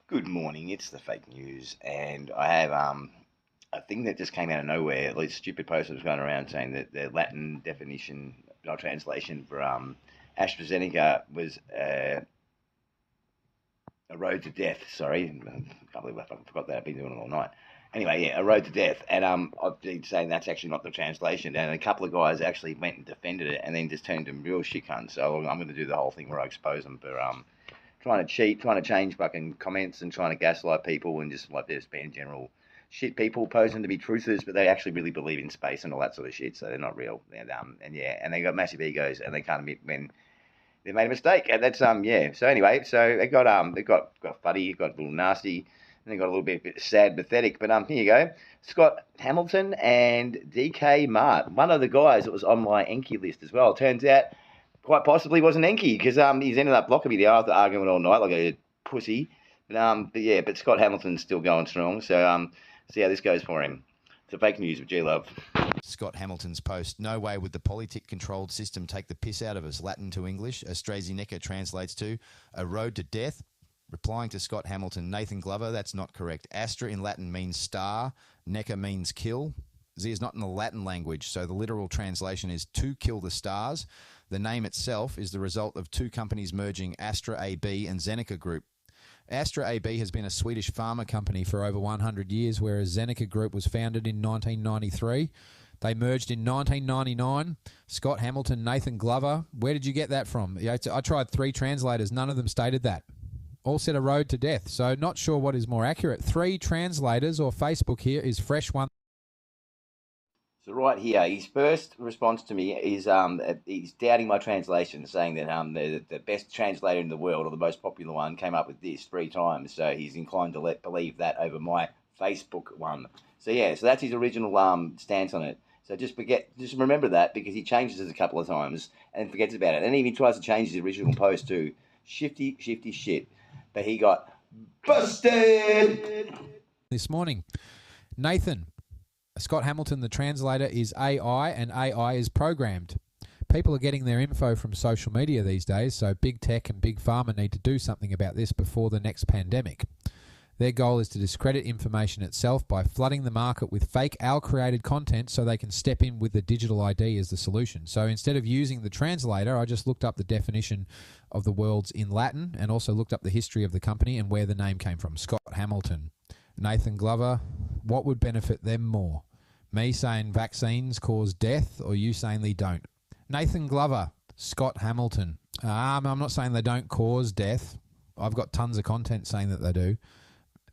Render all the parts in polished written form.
Good morning, it's the fake news, and I have a thing that just came out of nowhere. Like stupid post was going around saying that the Latin definition or translation for AstraZeneca was a road to death. Sorry, I can't believe I forgot that. I've been doing it all night. Anyway, yeah, a road to death, and I've been saying that's actually not the translation. And a couple of guys actually went and defended it, and then just turned them real shit cunts. So I'm going to do the whole thing where I expose them for trying to cheat, trying to change fucking comments and trying to gaslight people and just like just being general shit people posing to be truthers, but they actually really believe in space and all that sort of shit, so they're not real. And yeah, and they got massive egos and they can't admit when they made a mistake. And that's yeah. So anyway, so it got funny, it got a little nasty, and it got a little bit sad, pathetic. But here you go. Scott Hamilton and DK Mart, one of the guys that was on my Enki list as well. Turns out quite possibly wasn't Enki because he's ended up blocking me there after arguing all night like a pussy. But yeah, but Scott Hamilton's still going strong. So see how this goes for him. It's a fake news with G-Luv. Scott Hamilton's post, "No way would the politic-controlled system take the piss out of us." Latin to English. AstraZeneca translates to "a road to death." Replying to Scott Hamilton, Nathan Glover, "That's not correct. Astra in Latin means star. Neca means kill. Z is not in the Latin language, so the literal translation is to kill the stars. The name itself is the result of two companies merging, Astra AB and Zeneca Group. Astra AB has been a Swedish pharma company for over 100 years, whereas Zeneca Group was founded in 1993. They merged in 1999. Scott Hamilton, Nathan Glover. Where did you get that from? I tried 3 translators. None of them stated that. All said a road to death. So not sure what is more accurate. 3 translators or Facebook here is fresh one. So right here, his first response to me is he's doubting my translation, saying that the best translator in the world or the most popular one came up with this 3 times. So he's inclined to believe that over my Facebook one. So yeah, so that's his original stance on it. So just remember that because he changes it a couple of times and forgets about it, and even tries to change his original post to shifty shit. But he got busted this morning. Nathan, Scott Hamilton, the translator, is AI, and AI is programmed. People are getting their info from social media these days, so big tech and big pharma need to do something about this before the next pandemic. Their goal is to discredit information itself by flooding the market with fake owl-created content so they can step in with the digital ID as the solution. So instead of using the translator, I just looked up the definition of the words in Latin and also looked up the history of the company and where the name came from. Scott Hamilton. Nathan Glover, what would benefit them more? Me saying vaccines cause death or you saying they don't? Nathan Glover, Scott Hamilton. I'm not saying they don't cause death. I've got tons of content saying that they do.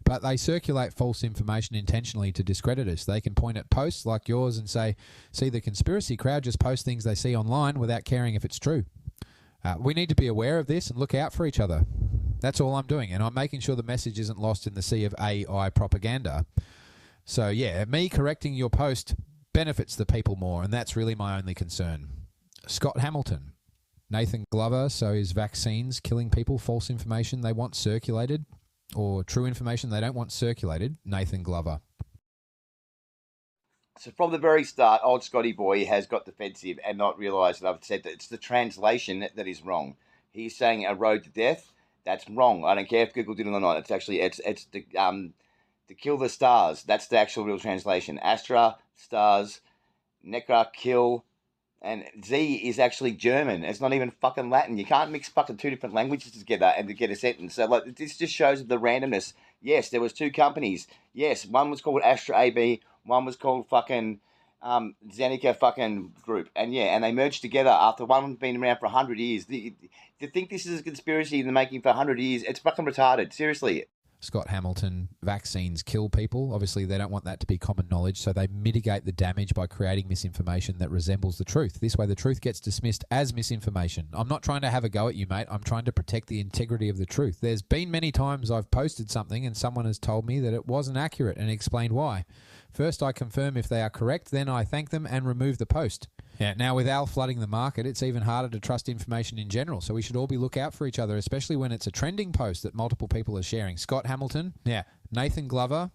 But they circulate false information intentionally to discredit us. They can point at posts like yours and say, see, the conspiracy crowd just post things they see online without caring if it's true. We need to be aware of this and look out for each other. That's all I'm doing. And I'm making sure the message isn't lost in the sea of AI propaganda. So, yeah, me correcting your post benefits the people more, and that's really my only concern. Scott Hamilton. Nathan Glover, so is vaccines killing people false information they want circulated? Or true information they don't want circulated? Nathan Glover. So from the very start, old Scotty boy has got defensive and not realised that I've said that it's the translation that is wrong. He's saying a road to death. That's wrong. I don't care if Google did it or not. It's actually it's the to kill the stars. That's the actual real translation. Astra, stars, Neca, kill, and Z is actually German. It's not even fucking Latin. You can't mix fucking 2 different languages together and to get a sentence. So like this just shows the randomness. Yes, there was 2 companies. Yes, one was called Astra AB. One was called fucking Zeneca fucking group. And yeah, and they merged together after one had been around for 100 years. To think this is a conspiracy in the making for 100 years, it's fucking retarded. Seriously. Scott Hamilton, vaccines kill people. Obviously, they don't want that to be common knowledge, so they mitigate the damage by creating misinformation that resembles the truth. This way, the truth gets dismissed as misinformation. I'm not trying to have a go at you, mate. I'm trying to protect the integrity of the truth. There's been many times I've posted something and someone has told me that it wasn't accurate and explained why. First, I confirm if they are correct, then I thank them and remove the post. Yeah, now, with Al flooding the market, it's even harder to trust information in general, so we should all be look out for each other, especially when it's a trending post that multiple people are sharing. Scott Hamilton, yeah. Nathan Glover,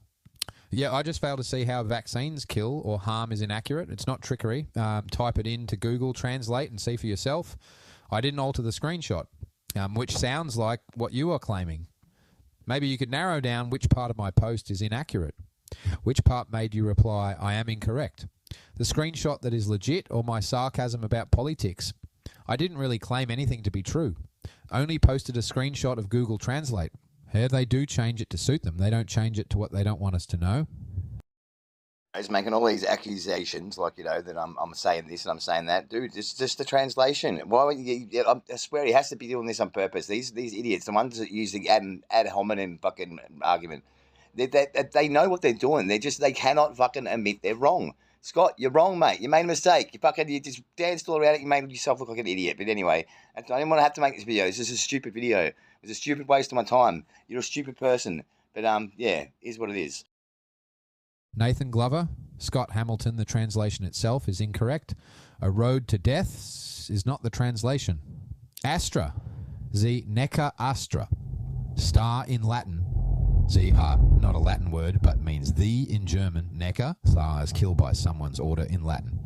yeah, I just fail to see how vaccines kill or harm is inaccurate. It's not trickery. Type it into Google Translate and see for yourself. I didn't alter the screenshot, which sounds like what you are claiming. Maybe you could narrow down which part of my post is inaccurate. Which part made you reply, I am incorrect? The screenshot that is legit or my sarcasm about politics? I didn't really claim anything to be true. Only posted a screenshot of Google Translate. Here they do change it to suit them. They don't change it to what they don't want us to know. He's making all these accusations, like, that I'm saying this and I'm saying that. Dude, it's just the translation. Why would you? I swear he has to be doing this on purpose. These idiots, the ones that use the ad hominem fucking argument, they know what they're doing. They cannot fucking admit they're wrong. Scott, you're wrong, mate. You made a mistake. You just danced all around it. You made yourself look like an idiot. But anyway, I didn't want to have to make this video. This is a stupid video. It was a stupid waste of my time. You're a stupid person. But yeah, is what it is. Nathan Glover, Scott Hamilton, the translation itself is incorrect. A road to death is not the translation. Astra, the Neca Astra. Star in Latin. Not a Latin word, but means the in German. Necker, stars killed by someone's order in Latin.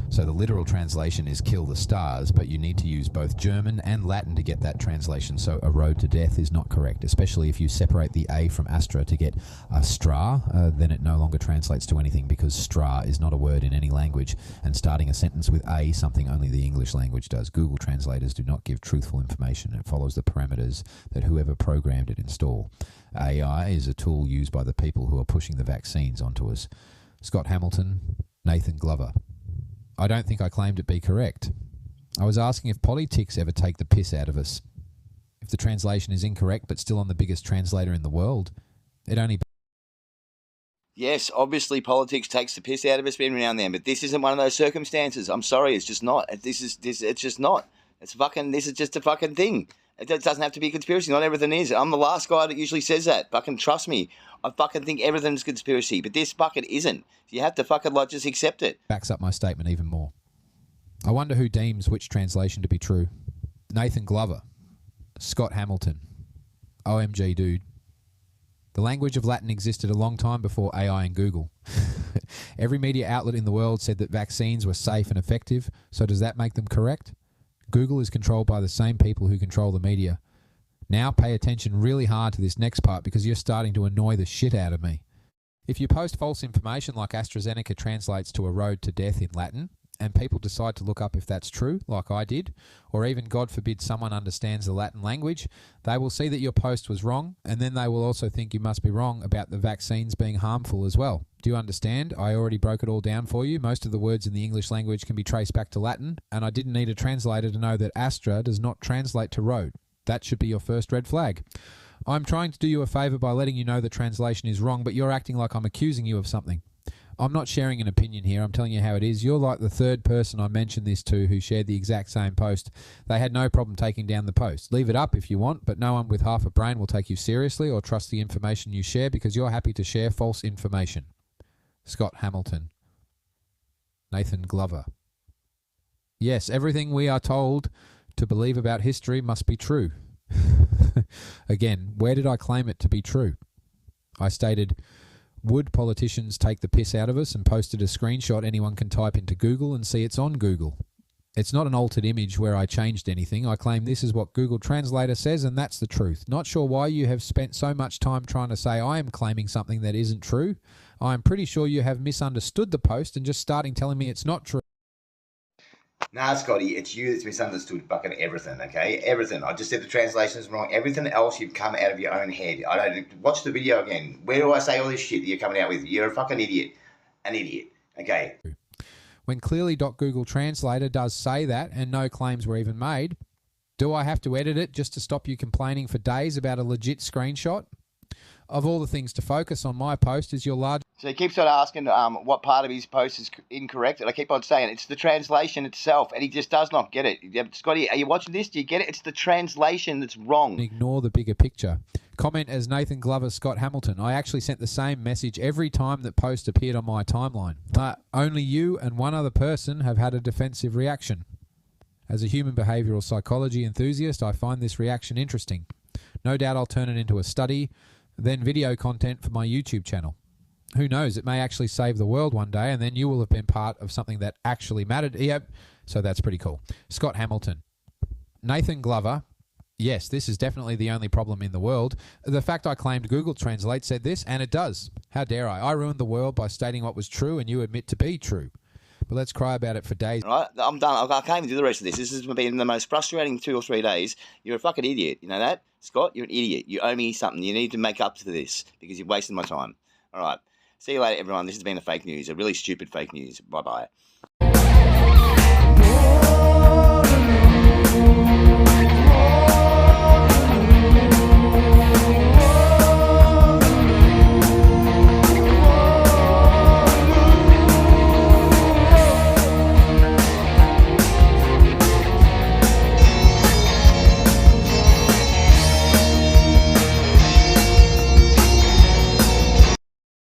So the literal translation is kill the stars, but you need to use both German and Latin to get that translation. So a road to death is not correct, especially if you separate the A from Astra to get Astra, then it no longer translates to anything because Stra is not a word in any language. And starting a sentence with A, something only the English language does. Google translators do not give truthful information. It follows the parameters that whoever programmed it install. AI is a tool used by the people who are pushing the vaccines onto us. Scott Hamilton, Nathan Glover. I don't think I claimed it be correct. I was asking if politics ever take the piss out of us. If the translation is incorrect but still on the biggest translator in the world, it only... Yes, obviously politics takes the piss out of us every now and then, but this isn't one of those circumstances. I'm sorry, it's just not. It's just not. This is just a fucking thing. It doesn't have to be a conspiracy. Not everything is. I'm the last guy that usually says that. Fucking trust me. I fucking think everything's conspiracy, but this fucking isn't. You have to fucking just accept it. Backs up my statement even more. I wonder who deems which translation to be true. Nathan Glover. Scott Hamilton. OMG, dude. The language of Latin existed a long time before AI and Google. Every media outlet in the world said that vaccines were safe and effective, so does that make them correct? Google is controlled by the same people who control the media. Now pay attention really hard to this next part because you're starting to annoy the shit out of me. If you post false information like AstraZeneca translates to a road to death in Latin, and people decide to look up if that's true, like I did, or even, God forbid, someone understands the Latin language, they will see that your post was wrong, and then they will also think you must be wrong about the vaccines being harmful as well. Do you understand? I already broke it all down for you. Most of the words in the English language can be traced back to Latin, and I didn't need a translator to know that Astra does not translate to road. That should be your first red flag. I'm trying to do you a favour by letting you know the translation is wrong, but you're acting like I'm accusing you of something. I'm not sharing an opinion here. I'm telling you how it is. You're like the third person I mentioned this to who shared the exact same post. They had no problem taking down the post. Leave it up if you want, but no one with half a brain will take you seriously or trust the information you share because you're happy to share false information. Scott Hamilton. Nathan Glover. Yes, everything we are told to believe about history must be true. Again, where did I claim it to be true? I stated... Would politicians take the piss out of us and posted a screenshot anyone can type into Google and see it's on Google? It's not an altered image where I changed anything. I claim this is what Google Translator says and that's the truth. Not sure why you have spent so much time trying to say I am claiming something that isn't true. I am pretty sure you have misunderstood the post and just starting telling me it's not true. Nah, Scotty, it's you that's misunderstood fucking everything, okay? Everything. I just said the translation is wrong. Everything else you've come out of your own head. I don't... Watch the video again. Where do I say all this shit that you're coming out with? You're a fucking idiot. An idiot. Okay. When clearly Google Translator does say that and no claims were even made, do I have to edit it just to stop you complaining for days about a legit screenshot? Of all the things to focus on my post is your large... So he keeps on asking what part of his post is incorrect, and I keep on saying it's the translation itself, and he just does not get it. Scotty, are you watching this? Do you get it? It's the translation that's wrong. Ignore the bigger picture. Comment as Nathan Glover, Scott Hamilton. I actually sent the same message every time that post appeared on my timeline. Only you and one other person have had a defensive reaction. As a human behavioural psychology enthusiast, I find this reaction interesting. No doubt I'll turn it into a study, then video content for my YouTube channel. Who knows, it may actually save the world one day and then you will have been part of something that actually mattered. Yep, so that's pretty cool. Scott Hamilton. Nathan Glover, Yes, this is definitely the only problem in the world. The fact I claimed Google Translate said this, and it does. How dare I? I ruined the world by stating what was true and you admit to be true. But let's cry about it for days. All right, I'm done. I can't even do the rest of this. This has been the most frustrating 2 or 3 days. You're a fucking idiot. You know that, Scott? You're an idiot. You owe me something. You need to make up to this because you've wasted my time. All right. See you later, everyone. This has been a fake news, a really stupid fake news. Bye-bye.